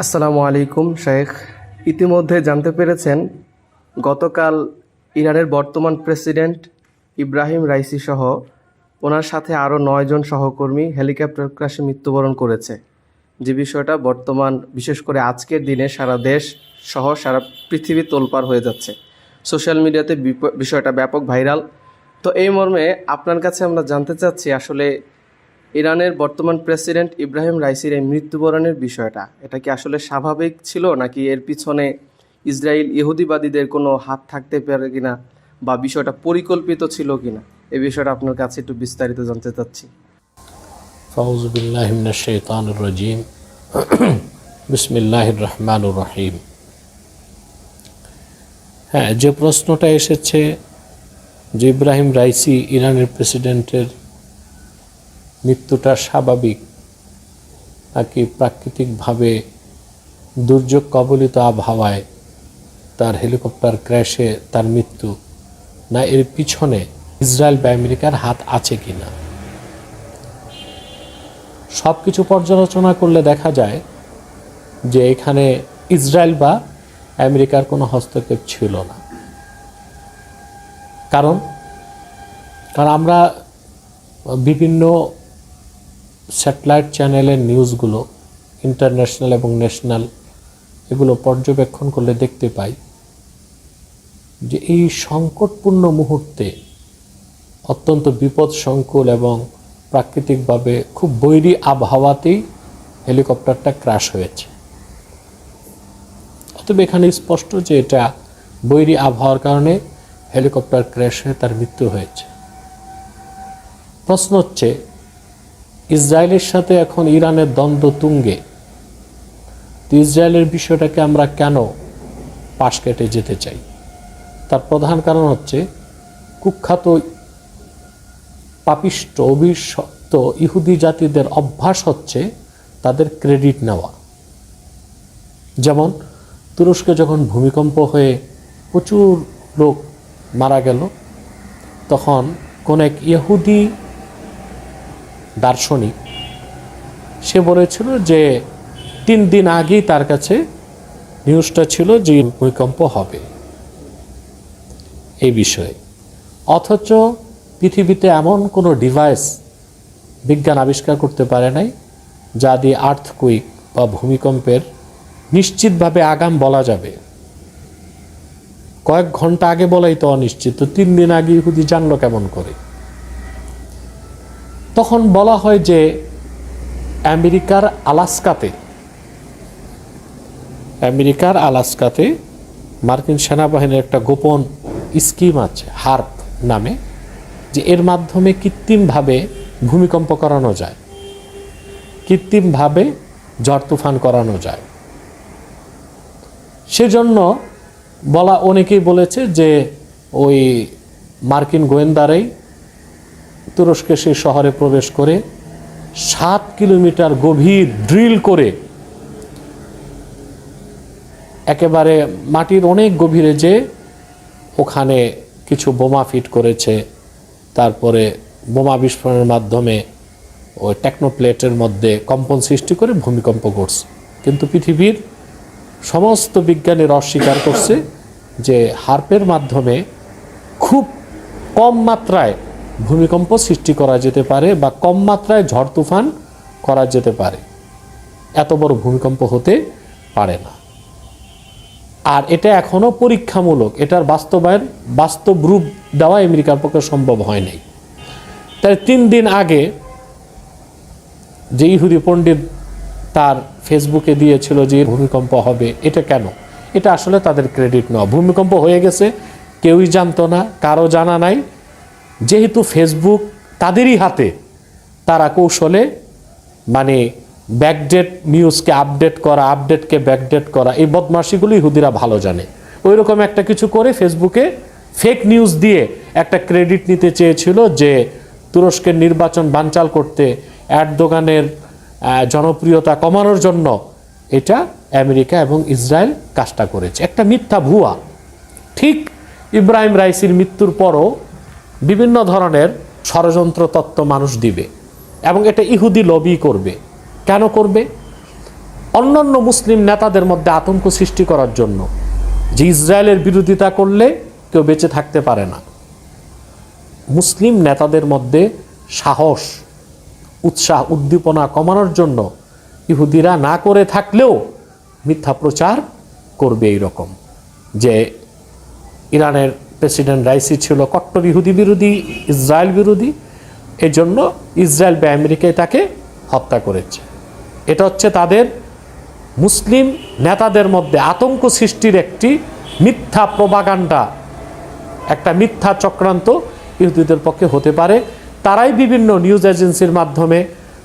আসসালামু আলাইকুম শেখ। ইতিমধ্যে জানতে পেরেছেন গতকাল ইরানের বর্তমান প্রেসিডেন্ট ইব্রাহিম রাইসি সহ ওনার সাথে আরও 9 জন সহকর্মী হেলিকপ্টার ক্র্যাশে মৃত্যুবরণ করেছে। যে বিষয়টা বর্তমান বিশেষ করে আজকের দিনে সারা দেশ সহ সারা পৃথিবী তোলপাড় হয়ে যাচ্ছে। সোশ্যাল মিডিয়াতে বিষয়টা ব্যাপক ভাইরাল। তো এই মর্মে আপনার কাছে আমরা জানতে চাচ্ছি, আসলে ইরানের বর্তমান প্রেসিডেন্ট ইব্রাহিম রাইসির এই মৃত্যুবরণের বিষয়টা, এটা কি আসলে স্বাভাবিক ছিল, নাকি এর পিছনে ইসরায়েল ইহুদিবাদীদের কোনো হাত থাকতে পারে কিনা, বা বিষয়টা পরিকল্পিত ছিল কিনা, এই বিষয়টা আপনার কাছে একটু বিস্তারিত জানতে চাচ্ছি। আউযু বিল্লাহি মিনাশ শাইতানির রাজীম। বিসমিল্লাহির রহমানির রহিম। হ্যাঁ, যে প্রশ্নটা এসেছে যে ইব্রাহিম রাইসি ইরানের প্রেসিডেন্টের মৃত্যুটা স্বাভাবিক নাকি প্রাকৃতিকভাবে দুর্যোগ কবলিত আবহাওয়ায় তার হেলিকপ্টার ক্র্যাশে তার মৃত্যু, না এর পিছনে ইসরায়েল বা আমেরিকার হাত আছে কিনা, সব কিছু পর্যালোচনা করলে দেখা যায় যে এখানে ইসরায়েল বা আমেরিকার কোনো হস্তক্ষেপ ছিল না। কারণ আমরা বিভিন্ন স্যাটেলাইট চ্যানেলের নিউজগুলো, ইন্টারন্যাশনাল এবং ন্যাশনাল, এগুলো পর্যবেক্ষণ করলে দেখতে পাই যে এই সংকটপূর্ণ মুহূর্তে অত্যন্ত বিপদসংকুল এবং প্রাকৃতিকভাবে খুব বৈরী আবহাওয়াতেই হেলিকপ্টারটা ক্র্যাশ হয়েছে। অতএব এখানে স্পষ্ট যে এটা বৈরী আবহাওয়ার কারণে হেলিকপ্টার ক্র্যাশ হয়ে তার মৃত্যু হয়েছে। প্রশ্ন হচ্ছে, ইসরায়েলের সাথে এখন ইরানের দ্বন্দ্ব তুঙ্গে, ইসরায়েলের বিষয়টাকে আমরা কেন পাশ কেটে যেতে চাই? তার প্রধান কারণ হচ্ছে কুখ্যাত পাপিষ্ট অভিশপ্ত ইহুদি জাতিদের অভ্যাস হচ্ছে তাদের ক্রেডিট নেওয়া। যেমন তুরস্কে যখন ভূমিকম্প হয়ে প্রচুর লোক মারা গেল, তখন কোন এক ইহুদি দার্শনিক সে বলেছিল যে 3 দিন আগেই তার কাছে নিউজটা ছিল যে ভূমিকম্প হবে এই বিষয়ে। অথচ পৃথিবীতে এমন কোনো ডিভাইস বিজ্ঞান আবিষ্কার করতে পারে নাই যা দিয়ে আর্থকুইক বা ভূমিকম্পের নিশ্চিতভাবে আগাম বলা যাবে। কয়েক ঘন্টা আগে বলাই তো অনিশ্চিত, তো 3 দিন আগে ইহুদি জানলো কেমন করে? তখন বলা হয় যে আমেরিকার আলাস্কাতে মার্কিন সেনাবাহিনীর একটা গোপন স্কিম আছে, হার্প নামে, যে এর মাধ্যমে কৃত্রিমভাবে ভূমিকম্প করানো যায়, কৃত্রিমভাবে ঝড় তুফান করানো যায়। সেজন্য অনেকেই বলেছে যে ওই মার্কিন গোয়েন্দারাই তুরস্কের সেই শহরে প্রবেশ করে 7 কিলোমিটার গভীর ড্রিল করে একেবারে মাটির অনেক গভীরে যে ওখানে কিছু বোমা ফিট করেছে, তারপরে বোমা বিস্ফোরণের মাধ্যমে ওই টেকনোপ্লেটের মধ্যে কম্পন সৃষ্টি করে ভূমিকম্প ঘটছে। কিন্তু পৃথিবীর সমস্ত বিজ্ঞানীরা অস্বীকার করছে যে হার্পের মাধ্যমে খুব কম মাত্রায় ভূমিকম্প সৃষ্টি করা যেতে পারে বা কম মাত্রায় ঝড় তুফান করা যেতে পারে, এত বড় ভূমিকম্প হতে পারে না। আর এটা এখনো পরীক্ষামূলক, এটার বাস্তব রূপ দেওয়া আমেরিকার পক্ষে সম্ভব হয় নাই। তাই 3 দিন আগে যে ইহুদি পণ্ডিত তার ফেসবুকে দিয়েছিল যে ভূমিকম্প হবে, এটা কেন? এটা আসলে তাদের ক্রেডিট নয়। ভূমিকম্প হয়ে গেছে, কেউই জানতো না, কারো জানা নাই। যেহেতু ফেসবুক তাদেরই হাতে, তারা কৌশলে ব্যাকডেট নিউজকে আপডেটকে ব্যাকডেট করা, এই বদমাশিগুলি ইহুদিরা ভালো জানে। ওই রকম একটা কিছু করে ফেসবুকে ফেক নিউজ দিয়ে একটা ক্রেডিট নিতে চেয়েছিল যে তুরস্কের নির্বাচন বানচাল করতে, এরদোগানের জনপ্রিয়তা কমানোর জন্য এটা আমেরিকা এবং ইসরায়েল কাজটা করেছে। একটা মিথ্যা ভুয়া। ঠিক ইব্রাহিম রাইসির মৃত্যুর পরও বিভিন্ন ধরনের ষড়যন্ত্র তত্ত্ব মানুষ দিবে এবং এটা ইহুদি লবি করবে। কেন করবে? অন্যান্য মুসলিম নেতাদের মধ্যে আতঙ্ক সৃষ্টি করার জন্য, যে ইসরায়েলের বিরোধিতা করলে কেউ বেঁচে থাকতে পারে না। মুসলিম নেতাদের মধ্যে সাহস, উৎসাহ, উদ্দীপনা কমানোর জন্য ইহুদিরা না করে থাকলেও মিথ্যা প্রচার করবে। এইরকম যে ইরানের প্রেসিডেন্ট রাইসি ছিল কট্টর ইহুদি বিরোধী, ইসরায়েল বিরোধী, এজন্য ইসরায়েল বা আমেরিকায় তাকে হত্যা করেছে। এটা হচ্ছে তাদের মুসলিম নেতাদের মধ্যে আতঙ্ক সৃষ্টির একটি মিথ্যা প্রপাগান্ডা, একটা মিথ্যা চক্রান্ত ইহুদিদের পক্ষে হতে পারে। তারাই বিভিন্ন নিউজ এজেন্সির মাধ্যমে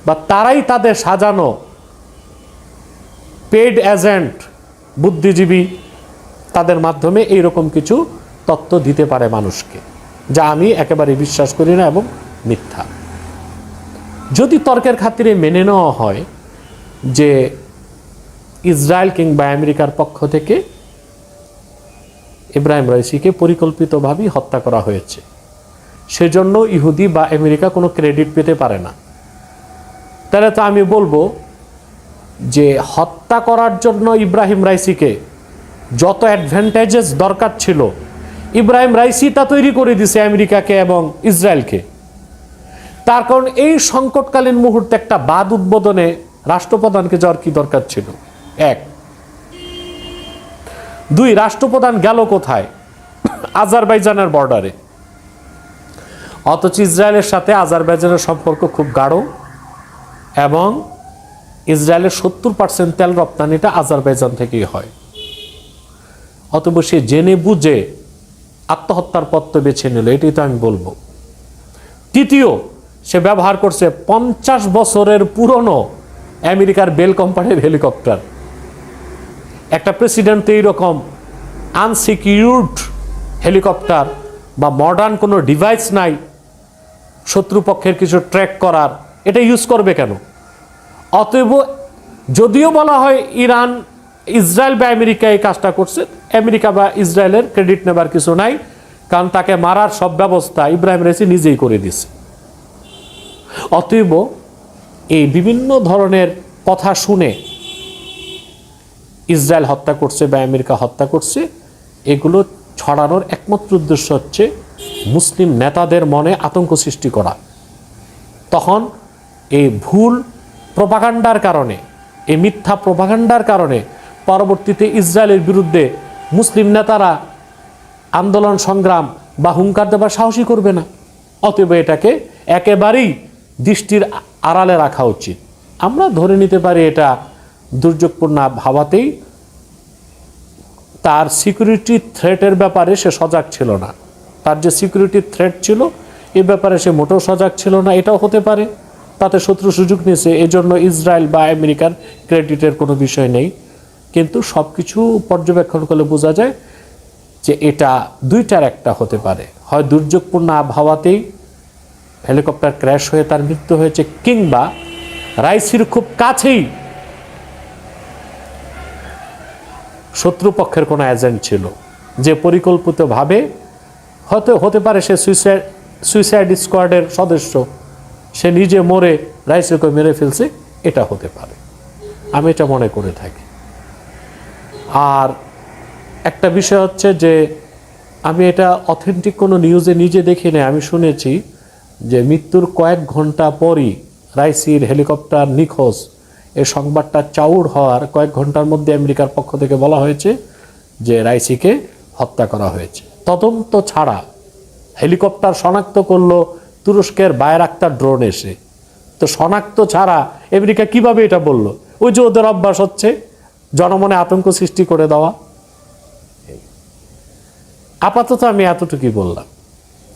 বা তারাই তাদের সাজানো পেইড এজেন্ট, বুদ্ধিজীবী, তাদের মাধ্যমে এইরকম কিছু তথ্য দিতে পারে মানুষকে, যা আমি একেবারে বিশ্বাস করি না এবং মিথ্যা। যদি তর্কের খাতিরে মেনে নেওয়া হয় যে ইসরায়েল কিংবা আমেরিকার পক্ষ থেকে ইব্রাহিম রাইসিকে পরিকল্পিতভাবেই হত্যা করা হয়েছে, সেজন্য ইহুদি বা আমেরিকা কোনো ক্রেডিট পেতে পারে না, তাহলে তো আমি বলবো যে হত্যা করার জন্য ইব্রাহিম রাইসিকে যত অ্যাডভান্টেজেস দরকার ছিল ইব্রাহিম রাইসি তা তৈরি করে দিয়েছে আমেরিকাকে এবং ইসরায়েলকে। তার কারণ এই সংকটকালীন মুহূর্তে একটা বাদ উদ্বোধনে রাষ্ট্রপ্রধানকে যাওয়ার কি দরকার ছিল? এক। দুই, রাষ্ট্রপ্রধান গেল কোথায়? আজারবাইজানের বর্ডারে। অথচ ইসরায়েলের সাথে আজারবাইজানের সম্পর্ক খুব গাঢ় এবং ইসরায়েলের 70% তেল রপ্তানিটা আজারবাইজান থেকেই হয়। অতএব সে জেনে বুঝে আত্মহত্যার পথ তো বেছে নিল, এটাই তো আমি বলবো। তৃতীয়, সে ব্যবহার করছে 50 বছরের পুরনো আমেরিকার বেল কোম্পানির হেলিকপ্টার। একটা প্রেসিডেন্ট তো এইরকম আনসিকিউরড হেলিকপ্টার বা মডার্ন কোনো ডিভাইস নাই শত্রুপক্ষের কিছু ট্র্যাক করার, এটা ইউজ করবে কেন? অতএব যদিও বলা হয় ইরান, ইসরায়েল বা আমেরিকা এই কাজটা করছে, আমেরিকা বা ইসরায়েলের ক্রেডিট নেবার কিছু নাই, কারণ তাকে মারার সব ব্যবস্থা ইব্রাহিম রাইসি নিজেই করে দিছে। অতএব এই বিভিন্ন ধরনের কথা শুনে ইসরায়েল হত্যা করছে বা আমেরিকা হত্যা করছে, এগুলো ছড়ানোর একমাত্র উদ্দেশ্য হচ্ছে মুসলিম নেতাদের মনে আতঙ্ক সৃষ্টি করা। তখন এই ভুল প্রপাগান্ডার কারণে, এই মিথ্যা প্রপাগান্ডার কারণে পরবর্তীতে ইসরায়েলের বিরুদ্ধে মুসলিম নেতারা আন্দোলন সংগ্রাম বা হুঙ্কার দেবার সাহসী করবে না। অতএব এটাকে একেবারেই দৃষ্টির আড়ালে রাখা উচিত। আমরা ধরে নিতে পারি এটা দুর্যোগপূর্ণ ভাবাতেই তার সিকিউরিটি থ্রেটের ব্যাপারে সে সজাগ ছিল না। তার যে সিকিউরিটি থ্রেট ছিল এ ব্যাপারে সে মোটেও সজাগ ছিল না, এটাও হতে পারে। তাতে শত্রু সুযোগ নিয়েছে, এজন্য ইসরায়েল বা আমেরিকার ক্রেডিটের কোনো বিষয় নেই। কিন্তু সব কিছু পর্যবেক্ষণ করলে বোঝা যায় যে এটা দুইটার একটা হতে পারে। হয় দুর্যোগপূর্ণ আবহাওয়াতেই হেলিকপ্টার ক্র্যাশ হয়ে তার মৃত্যু হয়েছে, কিংবা রাইসির খুব কাছেই শত্রুপক্ষের কোনো এজেন্ট ছিল যে পরিকল্পিতভাবে, হয়তো হতে পারে সে সুইসাইড স্কোয়াডের সদস্য, সে নিজে মরে রাইসিকে মেরে ফেলছে, এটা হতে পারে। আমি এটা মনে করে থাকি। আর একটা বিষয় হচ্ছে যে আমি এটা অথেন্টিক কোনো নিউজে নিজে দেখি না, আমি শুনেছি যে মৃত্যুর কয়েক ঘন্টা পরই রাইসির হেলিকপ্টার নিখোঁজ এই সংবাদটা চাউর হওয়ার কয়েক ঘন্টার মধ্যে আমেরিকার পক্ষ থেকে বলা হয়েছে যে রাইসিকে হত্যা করা হয়েছে। তদন্ত ছাড়া হেলিকপ্টার শনাক্ত করলো তুরস্কের বায়রাক্তার ড্রোন এসে, তো শনাক্ত ছাড়া আমেরিকা কিভাবে এটা বলল? ওই যে ওদের অভ্যাস হচ্ছে জনমনে আতঙ্ক সৃষ্টি করে দেওয়া। আপাতত আমি এতটুকুই বললাম।